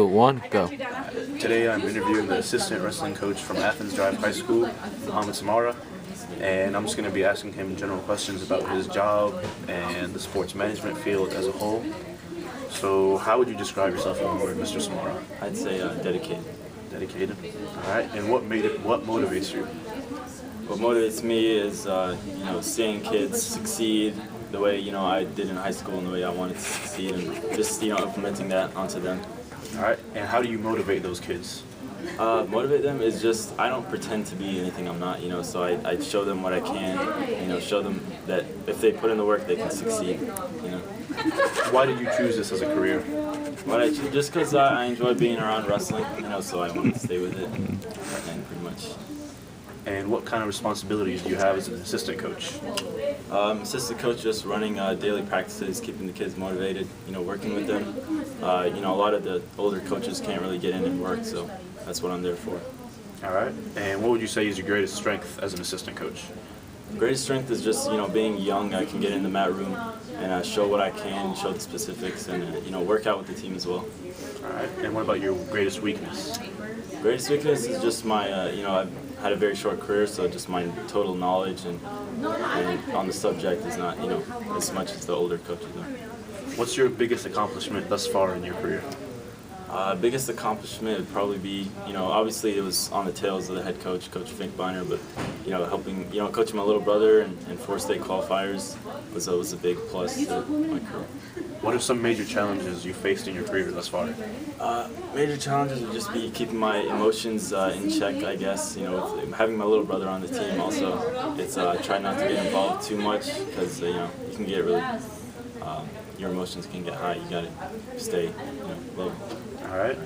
1, go. Today I'm interviewing the assistant wrestling coach from Athens High School, Mohammed Samara, and I'm just going to be asking him general questions about his job and the sports management field as a whole. So how would you describe yourself in one word, Mr. Samara? I'd say dedicated. Dedicated. All right. And what motivates you? What motivates me is seeing kids succeed the way I did in high school and the way I wanted to succeed, and just implementing that onto them. All right. And how do you motivate those kids? Motivate them is just, I don't pretend to be anything I'm not, so I show them what I can, show them that if they put in the work, they can succeed, Why did you choose this as a career? Just because I enjoy being around wrestling, so I want to stay with it, and pretty much. And what kind of responsibilities do you have as an assistant coach? Assistant coach, just running daily practices, keeping the kids motivated, working with them. A lot of the older coaches can't really get in and work, so that's what I'm there for. All right. And what would you say is your greatest strength as an assistant coach? Greatest strength is just, being young. I can get in the mat room and show what I can, show the specifics, and, work out with the team as well. All right. And what about your greatest weakness? Greatest weakness is just my, I've had a very short career, so just my total knowledge and on the subject is not, as much as the older coaches are. What's your biggest accomplishment thus far in your career? Biggest accomplishment would probably be, obviously it was on the tails of the head coach, Coach Finkbeiner, but, helping, coaching my little brother and 4 state qualifiers was a big plus to my career. What are some major challenges you faced in your career thus far? Major challenges would just be keeping my emotions in check, I guess. With having my little brother on the team also, it's try not to get involved too much because, you can get really, your emotions can get high. You got to stay, low. All right.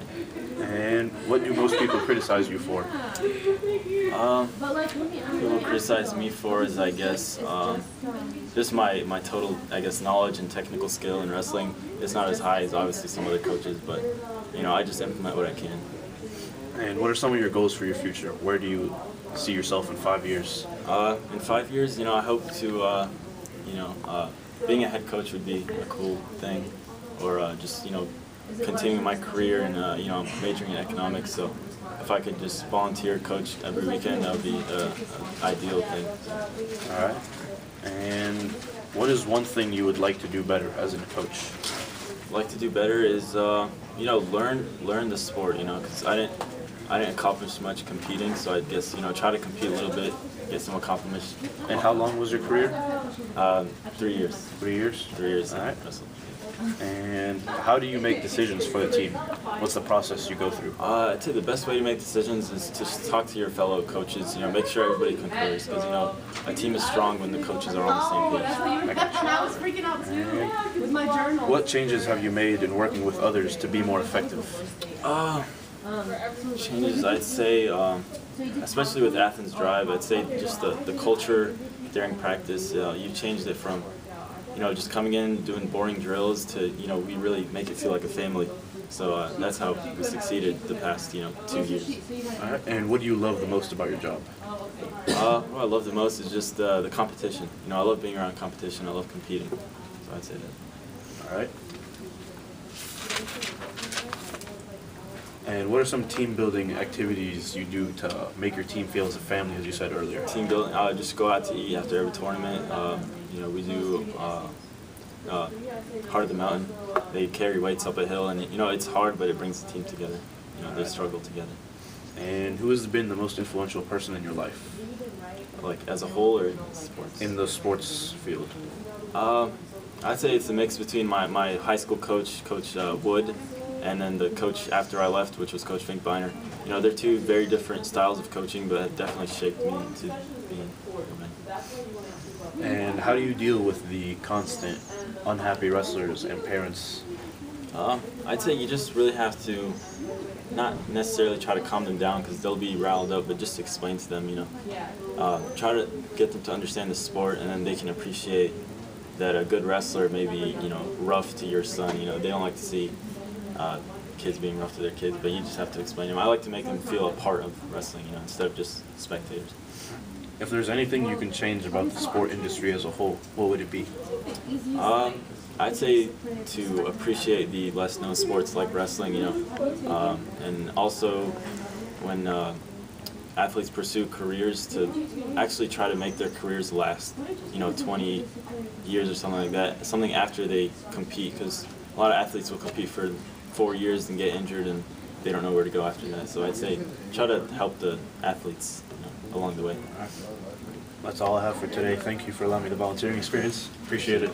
And what do most people criticize you for? People criticize me for is, I guess, just my total, knowledge and technical skill in wrestling. It's not as high as obviously some other coaches, but, I just implement what I can. And what are some of your goals for your future? Where do you see yourself in 5 years? In 5 years, I hope to, being a head coach would be a cool thing, or just, continuing my career and, majoring in economics. So if I could just volunteer coach every weekend, that would be an ideal thing. All right. And what is one thing you would like to do better as a coach? Like to do better is, learn the sport, because I didn't accomplish much competing, so I guess, try to compete a little bit, get some accomplishments. And how long was your career? 3 years. 3 years? 3 years. All right. And how do you make decisions for the team? What's the process you go through? I'd say the best way to make decisions is to talk to your fellow coaches. Make sure everybody concurs, because a team is strong when the coaches are on the same page. I was freaking out too with my journal. What changes have you made in working with others to be more effective? Changes, I'd say, especially with Athens Drive, I'd say just the culture during practice. You changed it from just coming in, doing boring drills to, we really make it feel like a family. So that's how we succeeded the past, 2 years. All right. And what do you love the most about your job? What I love the most is just the competition. I love being around competition. I love competing. So I'd say that. All right. And what are some team building activities you do to make your team feel as a family, as you said earlier? Team building, just go out to eat after every tournament. We do Heart of the Mountain. They carry weights up a hill, and it's hard, but it brings the team together. They struggle together. And who has been the most influential person in your life? Like as a whole, or in sports? In the sports field. I'd say it's a mix between my high school coach, Coach Wood, and then the coach after I left, which was Coach Finkbeiner. They're 2 very different styles of coaching, but have definitely shaped me into being a man. And how do you deal with the constant unhappy wrestlers and parents? I'd say you just really have to not necessarily try to calm them down, because they'll be riled up, but just explain to them, try to get them to understand the sport, and then they can appreciate that a good wrestler may be, rough to your son. They don't like to see kids being rough to their kids, but you just have to explain them. I like to make them feel a part of wrestling, instead of just spectators. If there's anything you can change about the sport industry as a whole, what would it be? I'd say to appreciate the less known sports like wrestling, and also when athletes pursue careers to actually try to make their careers last, 20 years or something like that, something after they compete, because a lot of athletes will compete for 4 years and get injured and they don't know where to go after that. So I'd say try to help the athletes along the way. That's all I have for today. Thank you for allowing me the volunteering experience. Appreciate it.